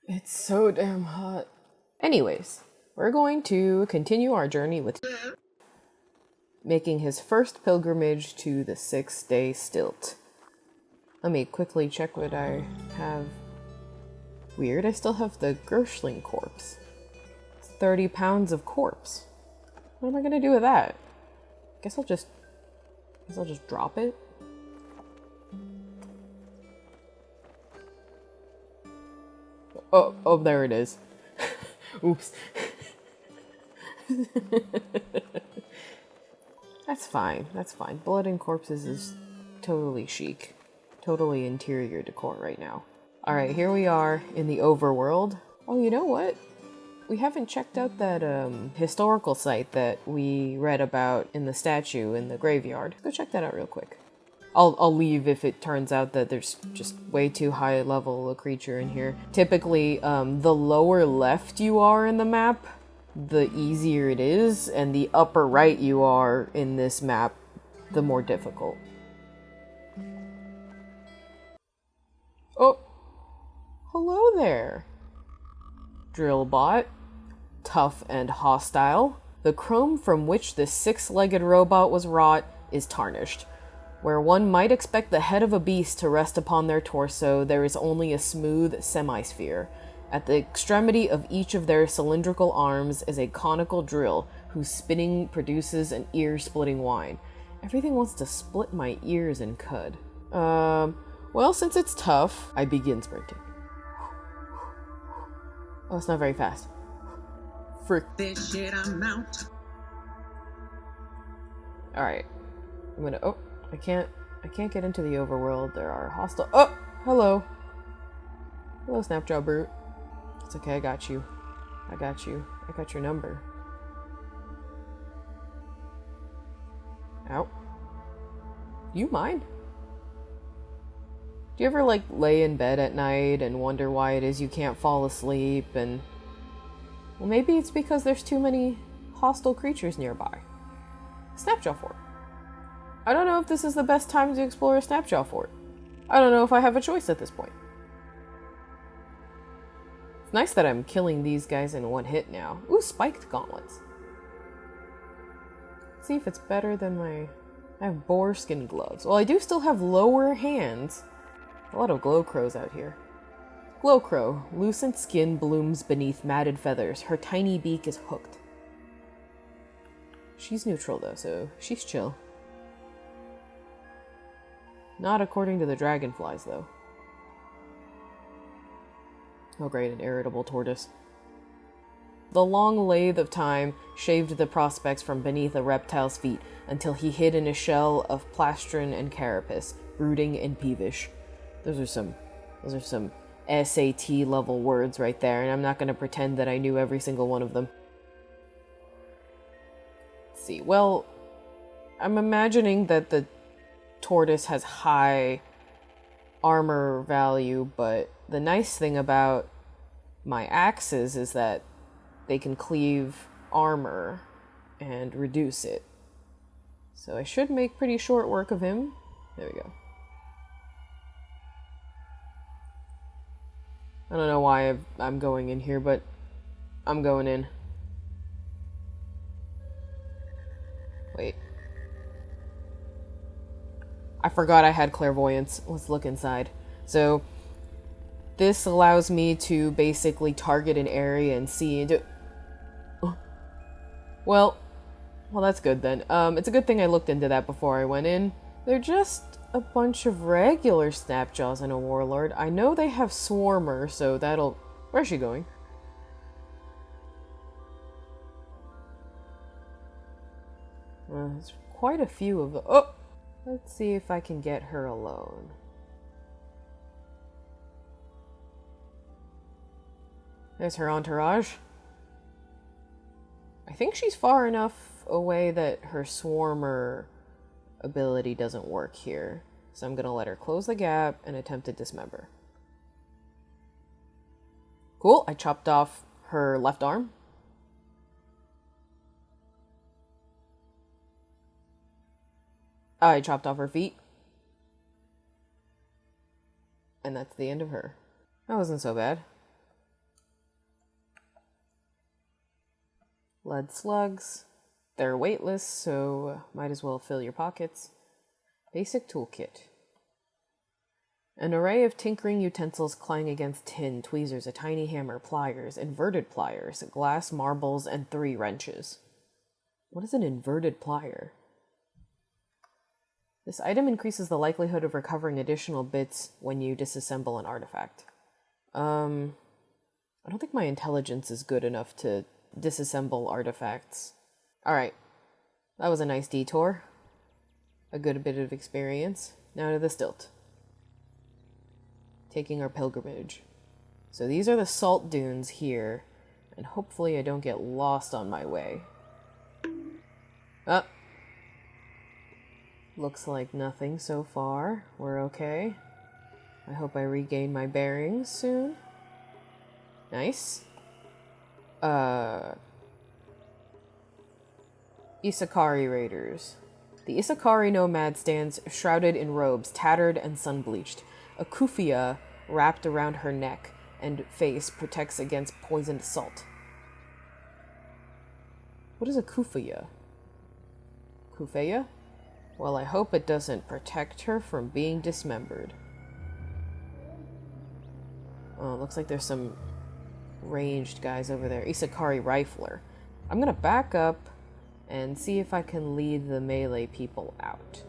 It's so damn hot. Anyways, we're going to continue our journey with making his first pilgrimage to the 6 Day Stilt. Let me quickly check what I have. Weird, I still have the Gershling corpse. It's 30 pounds of corpse. What am I gonna do with that? Guess I'll just drop it. Oh, there it is. Oops. That's fine. Blood and corpses is totally chic. Totally interior decor right now. Alright, here we are in the overworld. Oh, you know what? We haven't checked out that historical site that we read about in the statue in the graveyard. Let's go check that out real quick. I'll leave if it turns out that there's just way too high level a creature in here. Typically, the lower left you are in the map, the easier it is, and the upper right you are in this map, the more difficult. Oh! Hello there! Drillbot. Tough and hostile. The chrome from which this six-legged robot was wrought is tarnished. Where one might expect the head of a beast to rest upon their torso, there is only a smooth semi-sphere. At the extremity of each of their cylindrical arms is a conical drill, whose spinning produces an ear-splitting whine. Everything wants to split my ears and cud. Well, since it's tough, I begin sprinting. Oh, it's not very fast. Frick. This shit, I'm out. Alright. I'm gonna... Oh, I can't get into the overworld. There are hostile... Oh! Hello. Hello, Snapjaw Brute. It's okay, I got you. I got your number. Ow. Do you mind? Do you ever, like, lay in bed at night and wonder why it is you can't fall asleep and... Well, maybe it's because there's too many hostile creatures nearby. Snapjaw Fort. I don't know if this is the best time to explore a Snapjaw Fort. I don't know if I have a choice at this point. It's nice that I'm killing these guys in one hit now. Ooh, spiked gauntlets. Let's see if it's better than my... I have boar skin gloves. Well, I do still have lower hands. A lot of glow crows out here. Glow crow. Lucent skin blooms beneath matted feathers. Her tiny beak is hooked. She's neutral though, so she's chill. Not according to the dragonflies though. Oh great, an irritable tortoise. The long lathe of time shaved the prospects from beneath a reptile's feet until he hid in a shell of plastron and carapace, brooding and peevish. Those are some SAT level words right there, and I'm not going to pretend that I knew every single one of them. Let's see, well, I'm imagining that the tortoise has high armor value, but the nice thing about my axes is that they can cleave armor and reduce it. So I should make pretty short work of him. There we go. I don't know why I'm going in here, but I'm going in. Wait. I forgot I had clairvoyance. Let's look inside. So, this allows me to basically target an area and see into... Well, that's good then. It's a good thing I looked into that before I went in. They're just a bunch of regular Snapjaws and a Warlord. I know they have Swarmer, so that'll... Where's she going? There's quite a few of them. Oh! Let's see if I can get her alone. There's her entourage. I think she's far enough away that her Swarmer ability doesn't work here. So I'm gonna let her close the gap and attempt to dismember. Cool, I chopped off her left arm. I chopped off her feet. And that's the end of her. That wasn't so bad. Lead slugs. They're weightless, so might as well fill your pockets. Basic toolkit. An array of tinkering utensils clang against tin, tweezers, a tiny hammer, pliers, inverted pliers, glass marbles, and 3 wrenches. What is an inverted plier? This item increases the likelihood of recovering additional bits when you disassemble an artifact. I don't think my intelligence is good enough to disassemble artifacts. Alright, that was a nice detour. A good bit of experience. Now to the stilt. Taking our pilgrimage. So these are the salt dunes here, and hopefully I don't get lost on my way. Looks like nothing so far. We're okay. I hope I regain my bearings soon. Nice. Isakari raiders. The Isakari nomad stands shrouded in robes, tattered and sun-bleached. A kufia wrapped around her neck and face protects against poisoned salt. What is a kufia? Kufeya? Well, I hope it doesn't protect her from being dismembered. Oh, looks like there's some ranged guys over there. Isakari rifler. I'm gonna back up and see if I can lead the melee people out.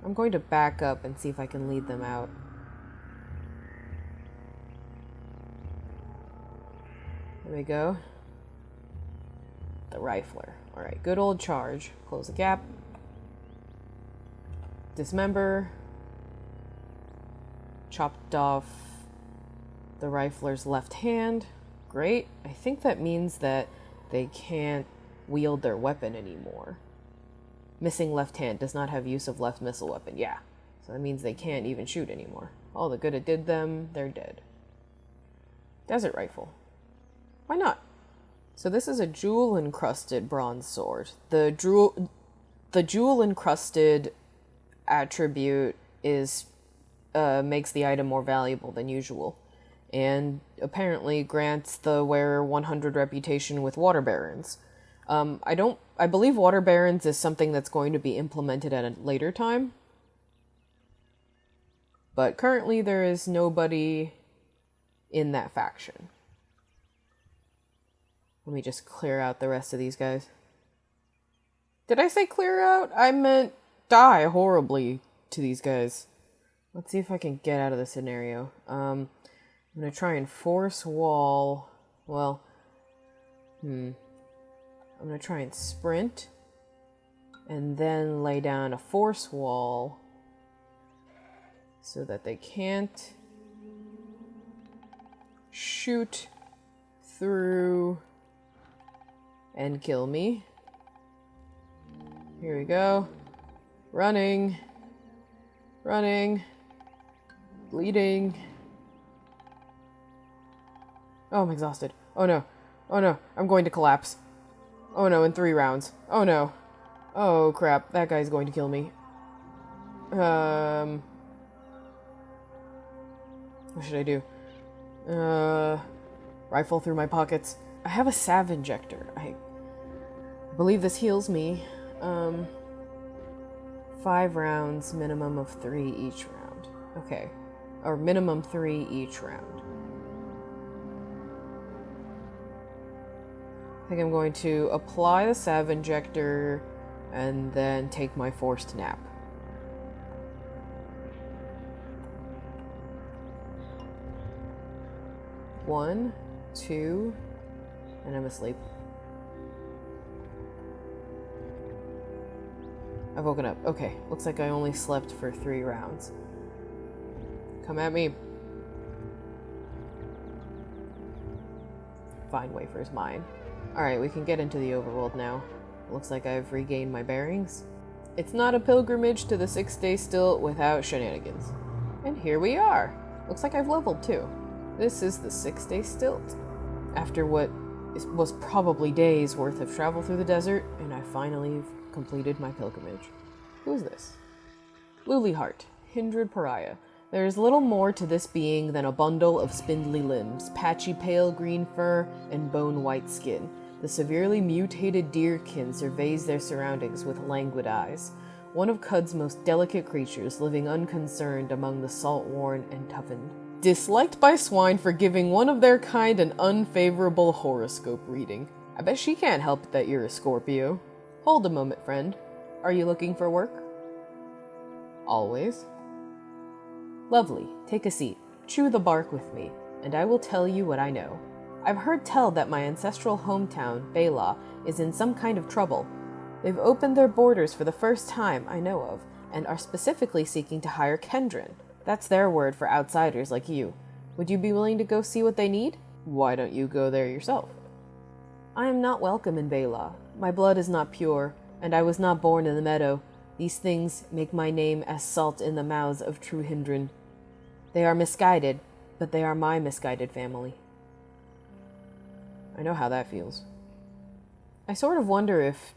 I'm going to back up and see if I can lead them out. There we go. The rifler. Alright, good old charge. Close the gap. Dismember. Chopped off the rifler's left hand. Great. I think that means that they can't wield their weapon anymore. Missing left hand, does not have use of left missile weapon. Yeah. So that means they can't even shoot anymore. All the good it did them, they're dead. Desert rifle. Why not? So this is a jewel-encrusted bronze sword. The jewel-encrusted attribute is makes the item more valuable than usual, and apparently grants the wearer 100 reputation with water barons. I believe water barons is something that's going to be implemented at a later time, but currently there is nobody in that faction. Let me just clear out the rest of these guys. Did I say clear out? I meant die horribly to these guys. Let's see if I can get out of this scenario. I'm gonna try and force wall. Well, I'm gonna try and sprint. And then lay down a force wall. So that they can't shoot through and kill me. Here we go. Running. Running. Bleeding. Oh, I'm exhausted. Oh no. Oh no. I'm going to collapse. Oh no, in 3 rounds. Oh no. Oh crap. That guy's going to kill me. What should I do? Rifle through my pockets. I have a salve injector. I believe this heals me. 5 rounds, minimum of 3 each round. Okay. Or minimum 3 each round. I think I'm going to apply the salve injector and then take my forced nap. One, 2, and I'm asleep. I've woken up. Okay, looks like I only slept for 3 rounds. Come at me. Fine wafer's mine. Alright, we can get into the overworld now. Looks like I've regained my bearings. It's not a pilgrimage to the 6 Day Stilt without shenanigans. And here we are. Looks like I've leveled too. This is the 6 Day Stilt. After what was probably days worth of travel through the desert, and I finally completed my pilgrimage. Who is this? Luli Hart, Hindred Pariah. There is little more to this being than a bundle of spindly limbs, patchy pale green fur, and bone-white skin. The severely mutated deerkin surveys their surroundings with languid eyes. One of Cud's most delicate creatures, living unconcerned among the salt-worn and toughened. Disliked by swine for giving one of their kind an unfavorable horoscope reading. I bet she can't help it that you're a Scorpio. Hold a moment, friend. Are you looking for work? Always. Lovely. Take a seat. Chew the bark with me, and I will tell you what I know. I've heard tell that my ancestral hometown, Bela, is in some kind of trouble. They've opened their borders for the first time I know of, and are specifically seeking to hire Kendrin. That's their word for outsiders like you. Would you be willing to go see what they need? Why don't you go there yourself? I am not welcome in Bela. My blood is not pure, and I was not born in the meadow. These things make my name as salt in the mouths of true Hindran. They are misguided, but they are my misguided family. I know how that feels. I sort of wonder if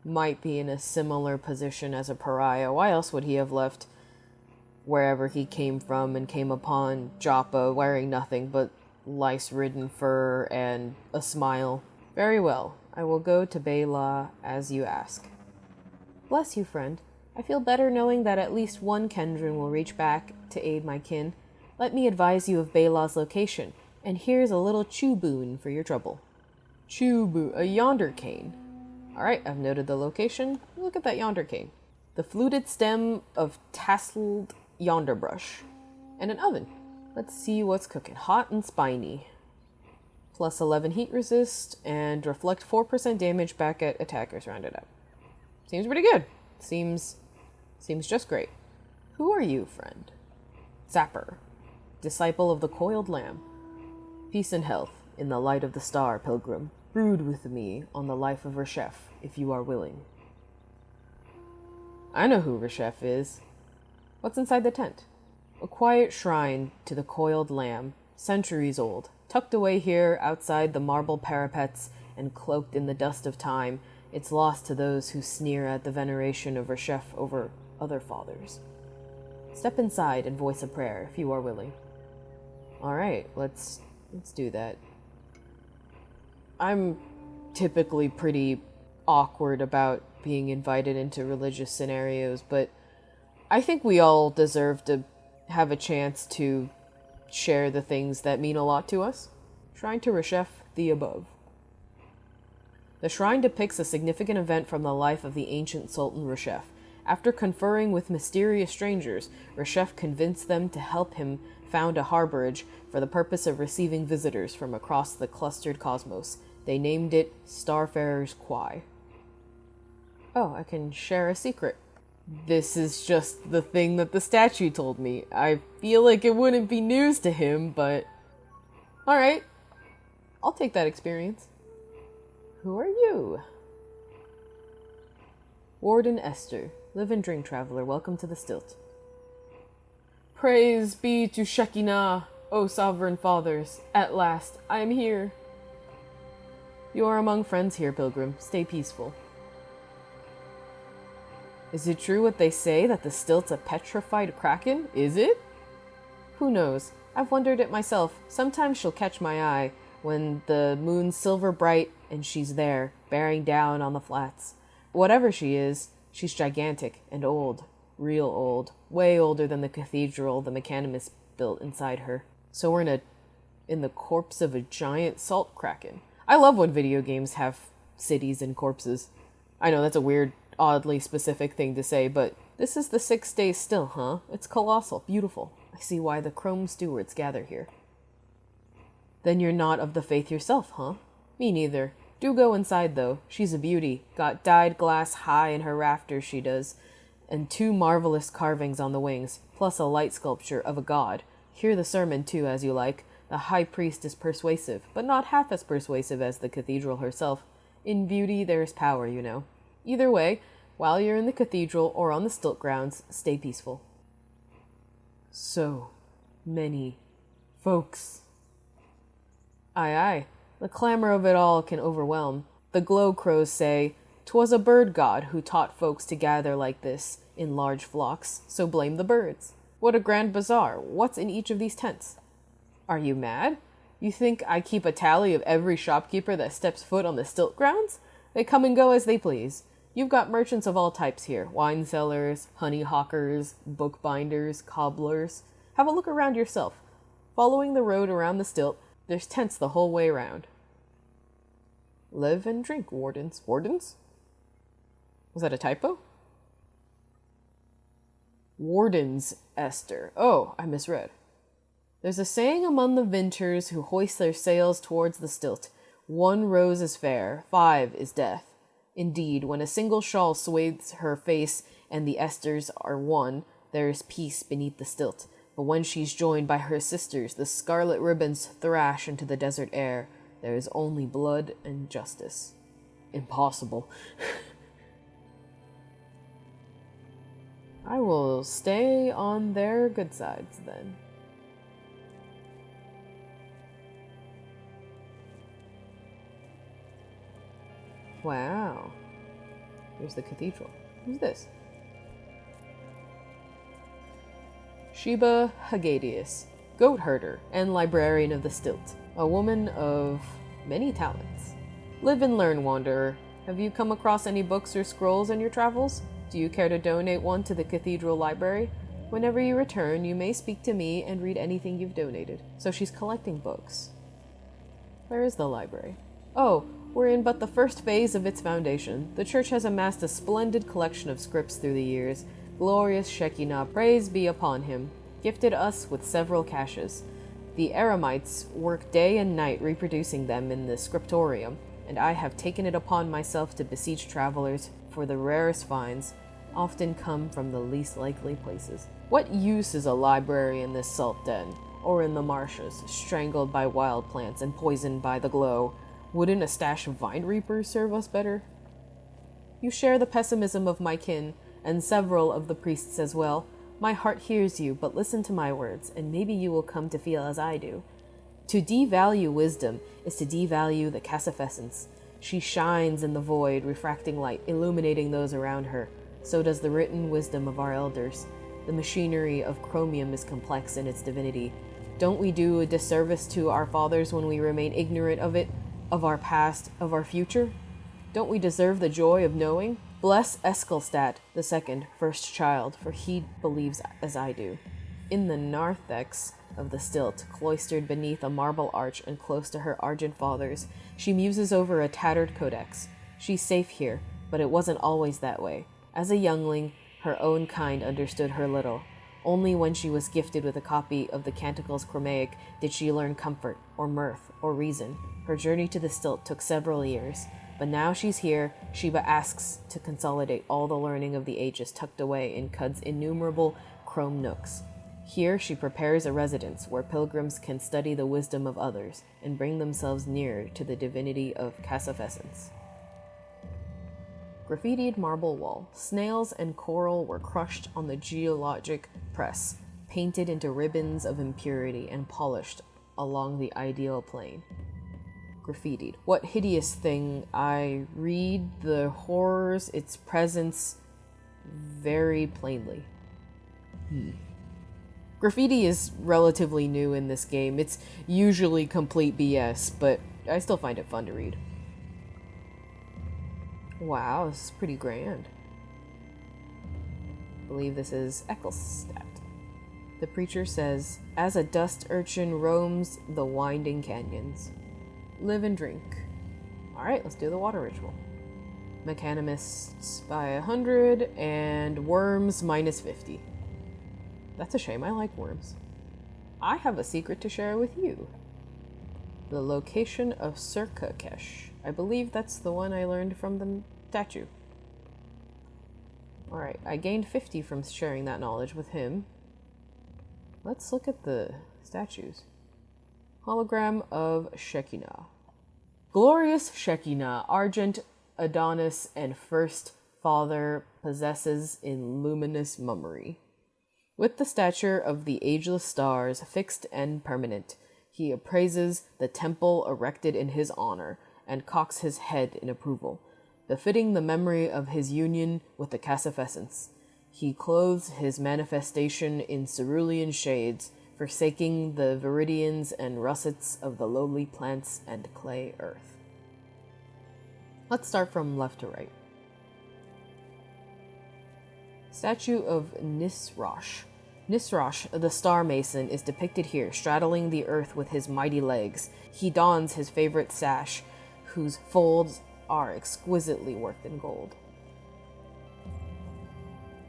might be in a similar position as a pariah. Why else would he have left wherever he came from and came upon Joppa wearing nothing but lice-ridden fur and a smile? Very well. I will go to Bela as you ask. Bless you, friend. I feel better knowing that at least one Kendrin will reach back to aid my kin. Let me advise you of Bela's location, and here's a little chew boon for your trouble. Chew boon, a yonder cane. Alright, I've noted the location. Look at that yonder cane. The fluted stem of tasseled yonder brush. And an oven. Let's see what's cooking. Hot and spiny. Plus 11 heat resist, and reflect 4% damage back at attackers rounded up. Seems pretty good. Seems just great. Who are you, friend? Zapper. Disciple of the Coiled Lamb. Peace and health, in the light of the star, pilgrim. Brood with me on the life of Reshef, if you are willing. I know who Reshef is. What's inside the tent? A quiet shrine to the Coiled Lamb, centuries old, tucked away here outside the marble parapets and cloaked in the dust of time. It's lost to those who sneer at the veneration of Reshef over other fathers. Step inside and voice a prayer, if you are willing. Alright, let's do that. I'm typically pretty awkward about being invited into religious scenarios, but I think we all deserve to have a chance to share the things that mean a lot to us. Shrine to Reshef, the above. The shrine depicts a significant event from the life of the ancient Sultan Reshef. After conferring with mysterious strangers, Reshef convinced them to help him found a harborage for the purpose of receiving visitors from across the clustered cosmos. They named it Starfarer's Quay. Oh, I can share a secret. This is just the thing that the statue told me. I feel like it wouldn't be news to him, but... Alright. I'll take that experience. Who are you? Warden Esther, live and drink traveler, welcome to the Stilt. Praise be to Shekinah, O sovereign fathers. At last, I am here. You are among friends here, pilgrim. Stay peaceful. Is it true what they say, that the Stilt's a petrified kraken? Is it? Who knows? I've wondered it myself. Sometimes she'll catch my eye, when the moon's silver bright and she's there, bearing down on the flats. Whatever she is, she's gigantic and old. Real old. Way older than the cathedral the Mechanimus built inside her. So we're in the corpse of a giant salt kraken. I love when video games have cities and corpses. I know that's a weird, oddly specific thing to say, but this is the 6 Day Stilt, huh? It's colossal, beautiful. I see why the Chrome Stewards gather here. Then you're not of the faith yourself, huh? Me neither. Do go inside, though. She's a beauty. Got dyed glass high in her rafters, she does. And 2 marvelous carvings on the wings, plus a light sculpture of a god. Hear the sermon, too, as you like. The high priest is persuasive, but not half as persuasive as the cathedral herself. In beauty, there is power, you know. Either way, while you're in the cathedral or on the stilt grounds, stay peaceful. So many folks. Aye, aye. The clamor of it all can overwhelm. The glow crows say, "'Twas a bird god who taught folks to gather like this. in large flocks, so blame the birds. What a grand bazaar. What's in each of these tents? Are you mad? You think I keep a tally of every shopkeeper that steps foot on the stilt grounds? They come and go as they please. You've got merchants of all types here. Wine sellers, honey hawkers, bookbinders, cobblers. Have a look around yourself. Following the road around the stilt, there's tents the whole way round. Live and drink, wardens. Wardens? Was that a typo? Wardens, Esther. Oh, I misread. There's a saying among the vintners who hoist their sails towards the stilt. 1 rose is fair, 5 is death. Indeed, when a single shawl swathes her face and the Esthers are one, there is peace beneath the stilt. But when she's joined by her sisters, the scarlet ribbons thrash into the desert air. There is only blood and justice. Impossible. I will stay on their good sides, then. Wow. Here's the cathedral. Who's this? Sheba Hagadius, goat herder and librarian of the Stilt, a woman of many talents. Live and learn, wanderer. Have you come across any books or scrolls in your travels? Do you care to donate one to the cathedral library? Whenever you return, you may speak to me and read anything you've donated. So she's collecting books. Where is the library? Oh, we're in but the first phase of its foundation. The church has amassed a splendid collection of scripts through the years. Glorious Shekinah, praise be upon him, gifted us with several caches. The Aramites work day and night reproducing them in the scriptorium, and I have taken it upon myself to beseech travelers for the rarest finds, often come from the least likely places. What use is a library in this salt den, or in the marshes, strangled by wild plants and poisoned by the glow? Wouldn't a stash of vine reapers serve us better? You share the pessimism of my kin, and several of the priests as well. My heart hears you, but listen to my words, and maybe you will come to feel as I do. To devalue wisdom is to devalue the Cassifessence. She shines in the void, refracting light, illuminating those around her. So does the written wisdom of our elders. The machinery of chromium is complex in its divinity. Don't we do a disservice to our fathers when we remain ignorant of it, of our past, of our future? Don't we deserve the joy of knowing? Bless Eskelstad the second, first child, for he believes as I do. In the narthex of the stilt, cloistered beneath a marble arch and close to her argent fathers, she muses over a tattered codex. She's safe here, but it wasn't always that way. As a youngling, her own kind understood her little. Only when she was gifted with a copy of the Canticles Chromaic did she learn comfort, or mirth, or reason. Her journey to the stilt took several years. But now she's here, Sheba asks to consolidate all the learning of the ages tucked away in Cud's innumerable chrome nooks. Here she prepares a residence where pilgrims can study the wisdom of others and bring themselves nearer to the divinity of Cassifessence. Graffitied marble wall. Snails and coral were crushed on the geologic press, painted into ribbons of impurity and polished along the ideal plane. Graffitied. What hideous thing! I read the horrors, its presence very plainly. Graffiti is relatively new in this game. It's usually complete BS, but I still find it fun to read. Wow, this is pretty grand. I believe this is Ecclestat. The preacher says, as a dust urchin roams the winding canyons. Live and drink. Alright, let's do the water ritual. Mechanimists by 100 and worms minus 50. That's a shame, I like worms. I have a secret to share with you. The location of Sirkakesh. I believe that's the one I learned from the statue. Alright, I gained 50 from sharing that knowledge with him. Let's look at the statues. Hologram of Shekinah. Glorious Shekinah, argent Adonis and first father possesses in luminous mummery. With the stature of the ageless stars, fixed and permanent, he appraises the temple erected in his honor, and cocks his head in approval, befitting the memory of his union with the Cassifessence. He clothes his manifestation in cerulean shades, forsaking the viridians and russets of the lowly plants and clay earth. Let's start from left to right. Statue of Nisroch. Nisroch, the star mason, is depicted here, straddling the earth with his mighty legs. He dons his favorite sash, whose folds are exquisitely worked in gold.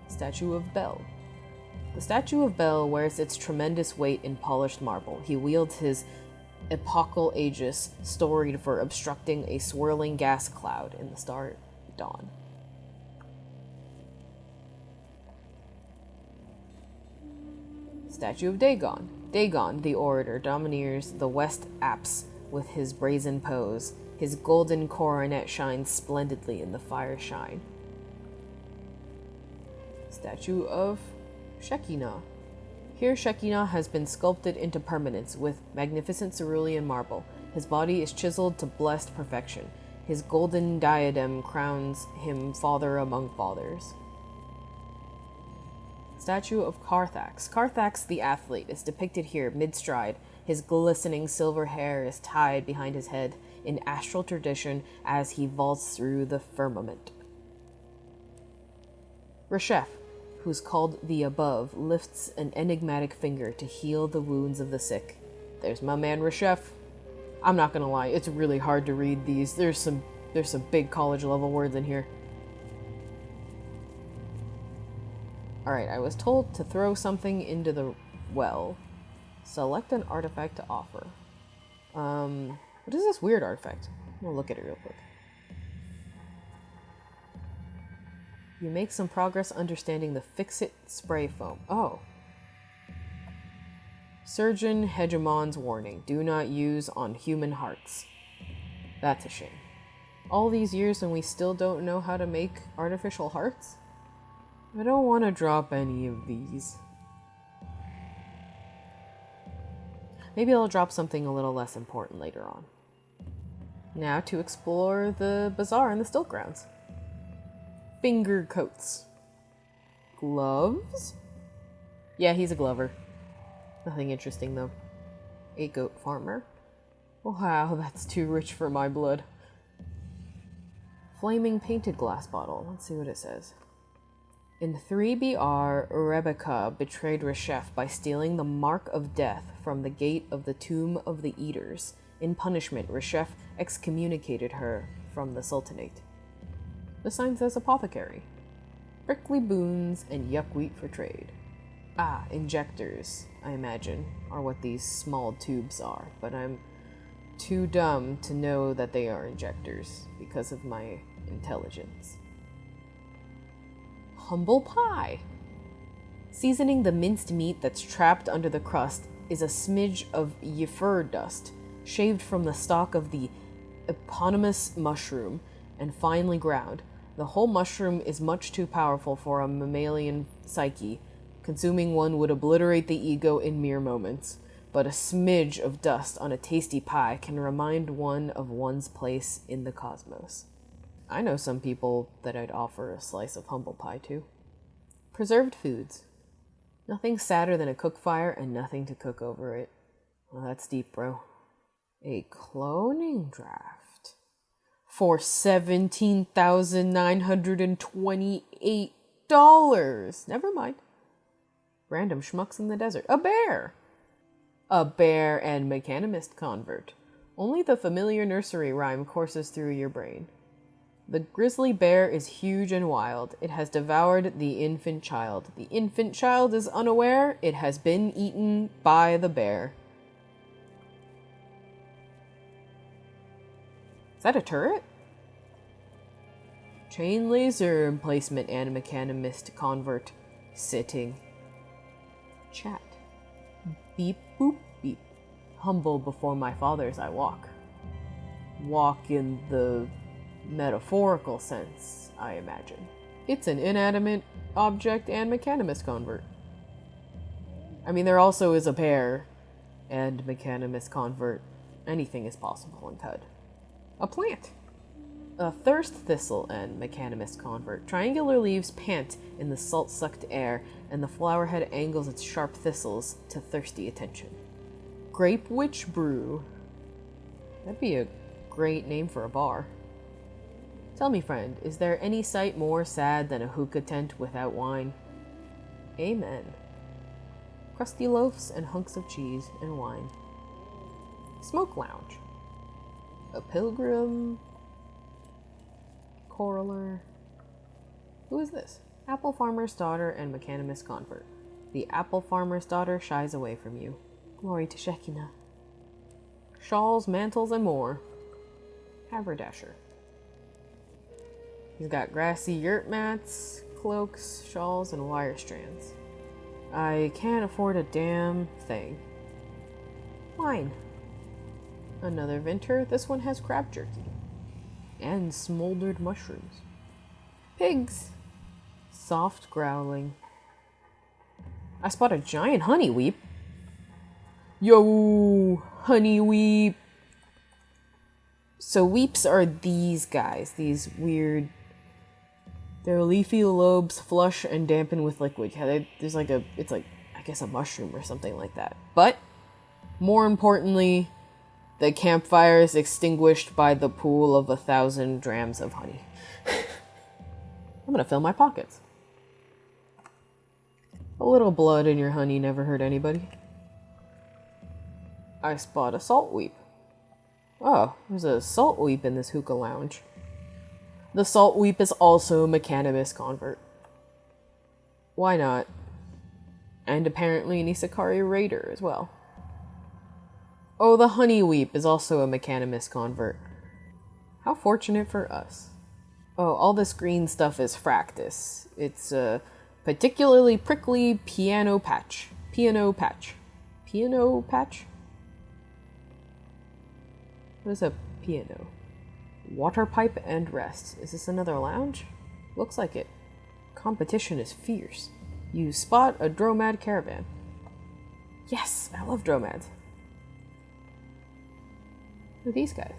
Statue of Bel. The statue of Bel wears its tremendous weight in polished marble. He wields his epochal aegis, storied for obstructing a swirling gas cloud in the star dawn. Statue of Dagon. Dagon, the orator, domineers the West Apse with his brazen pose. His golden coronet shines splendidly in the fire shine. Statue of Shekinah. Here Shekinah has been sculpted into permanence with magnificent cerulean marble. His body is chiseled to blessed perfection. His golden diadem crowns him father among fathers. Statue of Carthax. Carthax the athlete is depicted here mid-stride. His glistening silver hair is tied behind his head in astral tradition as he vaults through the firmament. Reshef, who's called the Above, lifts an enigmatic finger to heal the wounds of the sick. There's my man Reshef. I'm not gonna lie, it's really hard to read these. There's some big college level words in here. Alright, I was told to throw something into the well. Select an artifact to offer. What is this weird artifact? We'll look at it real quick. You make some progress understanding the Fix-It spray foam. Oh. Surgeon Hegemon's warning. Do not use on human hearts. That's a shame. All these years and we still don't know how to make artificial hearts? I don't want to drop any of these. Maybe I'll drop something a little less important later on. Now to explore the bazaar and the stilt grounds. Finger coats. Gloves? Yeah, he's a glover. Nothing interesting though. A goat farmer. Wow, that's too rich for my blood. Flaming painted glass bottle. Let's see what it says. In 3BR, Rebecca betrayed Reshef by stealing the mark of death from the gate of the Tomb of the Eaters. In punishment, Reshef excommunicated her from the Sultanate. The sign says apothecary. Prickly boons and yuck wheat for trade. Ah, injectors, I imagine, are what these small tubes are, but I'm too dumb to know that they are injectors because of my intelligence. Humble pie. Seasoning the minced meat that's trapped under the crust is a smidge of yfir dust, shaved from the stalk of the eponymous mushroom and finely ground. The whole mushroom is much too powerful for a mammalian psyche. Consuming one would obliterate the ego in mere moments, but a smidge of dust on a tasty pie can remind one of one's place in the cosmos. I know some people that I'd offer a slice of humble pie to. Preserved foods. Nothing sadder than a cook fire and nothing to cook over it. Well, that's deep, bro. A cloning draft. For $17,928. Never mind. Random schmucks in the desert. A bear! A bear and mechanimist convert. Only the familiar nursery rhyme courses through your brain. The grizzly bear is huge and wild. It has devoured the infant child. The infant child is unaware. It has been eaten by the bear. Is that a turret? Chain laser emplacement and mechanimist convert. Sitting. Chat. Beep boop beep. Humble before my fathers I walk. Walk in the metaphorical sense, I imagine. It's an inanimate object and mechanimist convert. I mean, there also is a bear and mechanimist convert. Anything is possible in CUD. A plant. A thirst thistle and mechanimist convert. Triangular leaves pant in the salt-sucked air, and the flowerhead angles its sharp thistles to thirsty attention. Grape Witch Brew. That'd be a great name for a bar. Tell me, friend, is there any sight more sad than a hookah tent without wine? Amen. Crusty loaves and hunks of cheese and wine. Smoke lounge. A pilgrim. Coroller. Who is this? Apple farmer's daughter and mechanimist convert. The apple farmer's daughter shies away from you. Glory to Shekinah. Shawls, mantles, and more. Haberdasher. He's got grassy yurt mats, cloaks, shawls, and wire strands. I can't afford a damn thing. Wine. Another vinter. This one has crab jerky. And smoldered mushrooms. Pigs. Soft growling. I spot a giant honey weep. Yo, honey weep. So weeps are these guys, these weird. Their leafy lobes flush and dampen with liquid. There's like it's like, I guess, a mushroom or something like that. But more importantly, the campfire is extinguished by the pool of 1,000 drams of honey. I'm gonna fill my pockets. A little blood in your honey never hurt anybody. I spot a salt weep. Oh, there's a salt weep in this hookah lounge. The salt weep is also a mechanimist convert. Why not? And apparently an Isakari raider as well. Oh, the honey weep is also a mechanimist convert. How fortunate for us. Oh, all this green stuff is fractus. It's a particularly prickly piano patch. Piano patch. Piano patch? What is a piano? Water pipe and rest. Is this another lounge? Looks like it. Competition is fierce. You spot a dromad caravan. Yes, I love dromads. Who are these guys?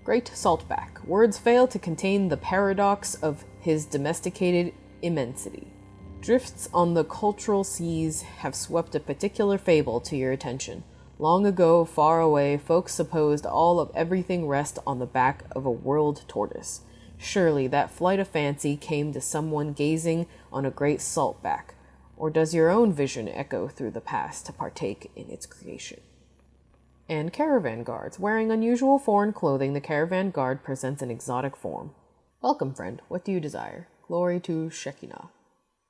Great Saltback. Words fail to contain the paradox of his domesticated immensity. Drifts on the cultural seas have swept a particular fable to your attention. Long ago, far away, folks supposed all of everything rest on the back of a world tortoise. Surely that flight of fancy came to someone gazing on a great saltback. Or does your own vision echo through the past to partake in its creation? And caravan guards. Wearing unusual foreign clothing, the caravan guard presents an exotic form. Welcome, friend. What do you desire? Glory to Shekinah.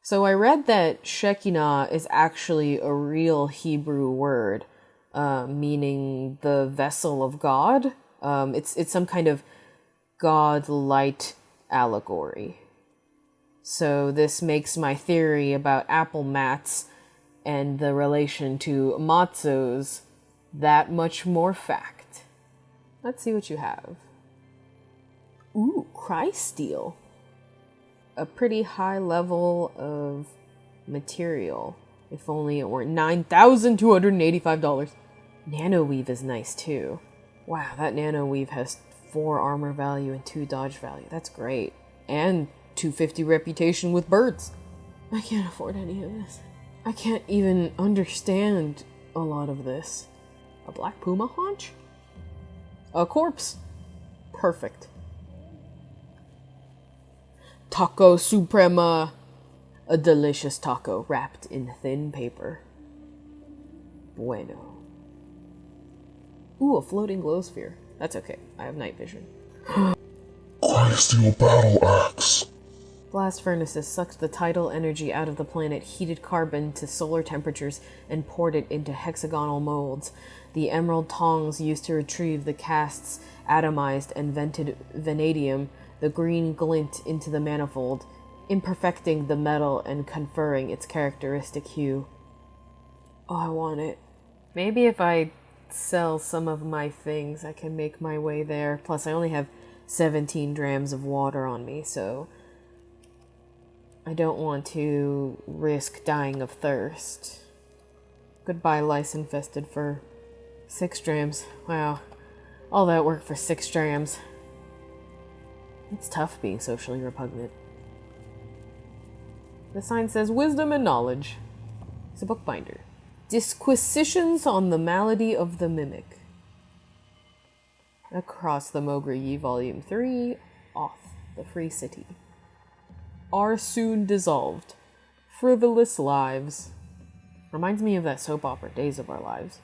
So I read that Shekinah is actually a real Hebrew word, meaning the vessel of God. It's some kind of God-light allegory. So this makes my theory about apple mats and the relation to matzos that much more fact. Let's see what you have. Ooh, Cry-Steel. A pretty high level of material. If only it weren't $9,285. Nanoweave is nice too. Wow, that Nanoweave has 4 armor value and 2 dodge value. That's great. And 250 reputation with birds. I can't afford any of this. I can't even understand a lot of this. A black puma haunch? A corpse. Perfect. Taco Suprema. A delicious taco wrapped in thin paper. Bueno. Ooh, a floating glow sphere. That's okay. I have night vision. Cry-Steel battle axe. Blast furnaces sucked the tidal energy out of the planet, heated carbon to solar temperatures, and poured it into hexagonal molds. The emerald tongs used to retrieve the casts atomized and vented vanadium, the green glint into the manifold, imperfecting the metal and conferring its characteristic hue. Oh, I want it. Maybe if I sell some of my things, I can make my way there. Plus, I only have 17 drams of water on me, so I don't want to risk dying of thirst. Goodbye, lice-infested fur. 6 drams. Wow. All that work for 6 drams. It's tough being socially repugnant. The sign says wisdom and knowledge. It's a bookbinder. Disquisitions on the malady of the mimic. Across the Mogre Volume 3, Off, the Free City. Are soon dissolved. Frivolous lives. Reminds me of that soap opera, Days of Our Lives.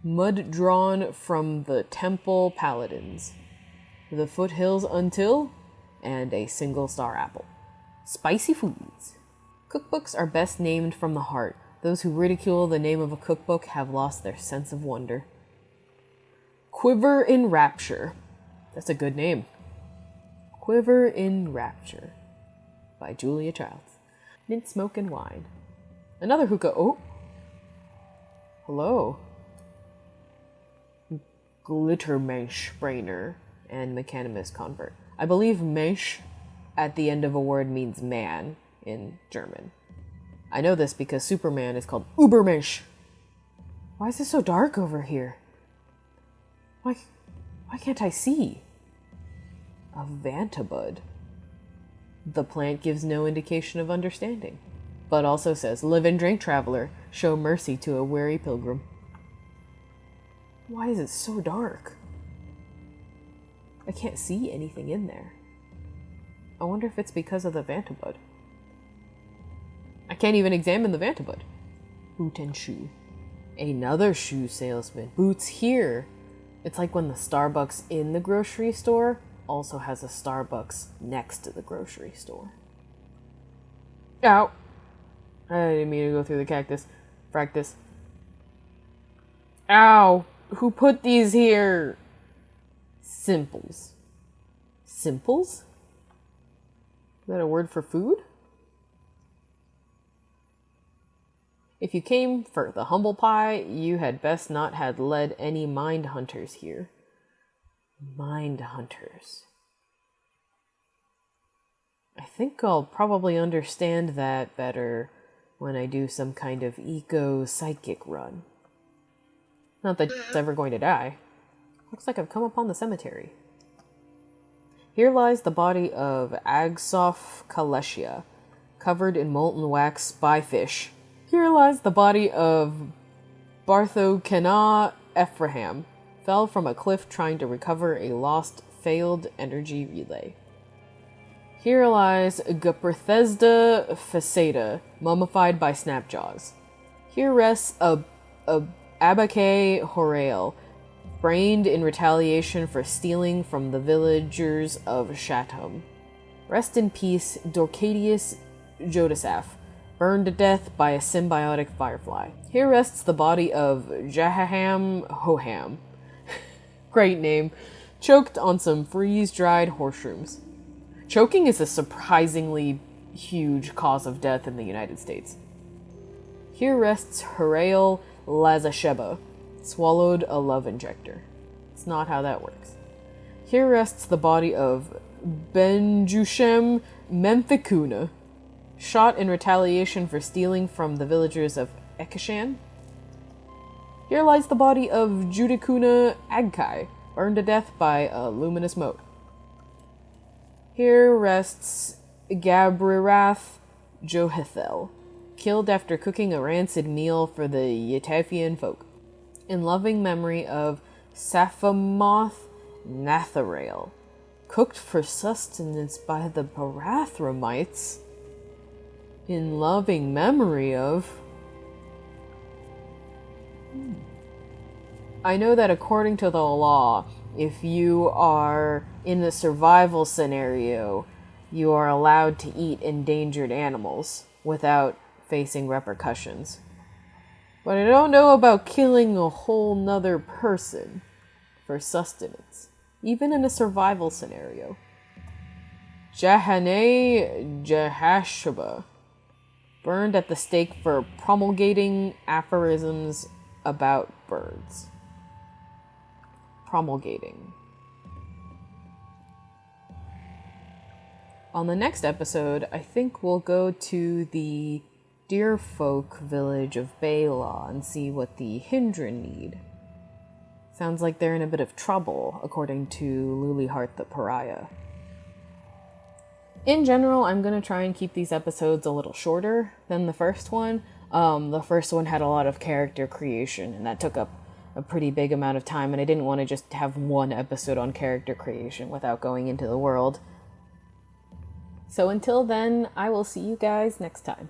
Mud drawn from the temple paladins. The foothills until, and a single star apple. Spicy foods. Cookbooks are best named from the heart. Those who ridicule the name of a cookbook have lost their sense of wonder. Quiver in Rapture. That's a good name. Quiver in Rapture by Julia Childs. Mint, smoke, and wine. Another hookah. Oh. Hello. Glittermensch Brainer and Mechanimist Convert. I believe Mensch at the end of a word means man in German. I know this because Superman is called Ubermensch. Why is it so dark over here? Why can't I see? A Vantabud. The plant gives no indication of understanding, but also says, live and drink, traveler, show mercy to a weary pilgrim. Why is it so dark? I can't see anything in there. I wonder if it's because of the Vantabud. I can't even examine the Vantabud. Boot and shoe. Another shoe salesman. Boots here. It's like when the Starbucks in the grocery store also has a Starbucks next to the grocery store. Ow! I didn't mean to go through the cactus. Practice. Ow! Who put these here? Simples. Simples? Is that a word for food? If you came for the humble pie, you had best not had led any mind hunters here. Mind hunters. I think I'll probably understand that better when I do some kind of eco-psychic run. Not that it's ever going to die. Looks like I've come upon the cemetery. Here lies the body of Agsof Kalesia, covered in molten wax spyfish. Here lies the body of Barthokena Ephraim, fell from a cliff trying to recover a lost, failed energy relay. Here lies Guperthesda Faceta, mummified by Snapjaws. Here rests a Abake Horael, brained in retaliation for stealing from the villagers of Shatham. Rest in peace, Dorcadius Jodasaph, burned to death by a symbiotic firefly. Here rests the body of Jahaham Hoham, great name, choked on some freeze-dried horseshrooms. Choking is a surprisingly huge cause of death in the United States. Here rests Horael Lazasheba, swallowed a love injector. It's not how that works. Here rests the body of Benjushem Memphikuna, shot in retaliation for stealing from the villagers of Ekashan. Here lies the body of Judicuna Agkai, burned to death by a luminous mote. Here rests Gabrirath Johithel, killed after cooking a rancid meal for the Yetafian folk. In loving memory of Saphamoth Natharael, cooked for sustenance by the Barathramites. In loving memory of... I know that according to the law, if you are in the survival scenario, you are allowed to eat endangered animals without facing repercussions. But I don't know about killing a whole nother person for sustenance, even in a survival scenario. Jahane Jahashaba, burned at the stake for promulgating aphorisms about birds. Promulgating. On the next episode, I think we'll go to the Deerfolk village of Bela and see what the Hindran need. Sounds like they're in a bit of trouble, according to Luliheart the Pariah. In general, I'm going to try and keep these episodes a little shorter than the first one. The first one had a lot of character creation, and that took up a pretty big amount of time, and I didn't want to just have one episode on character creation without going into the world. So until then, I will see you guys next time.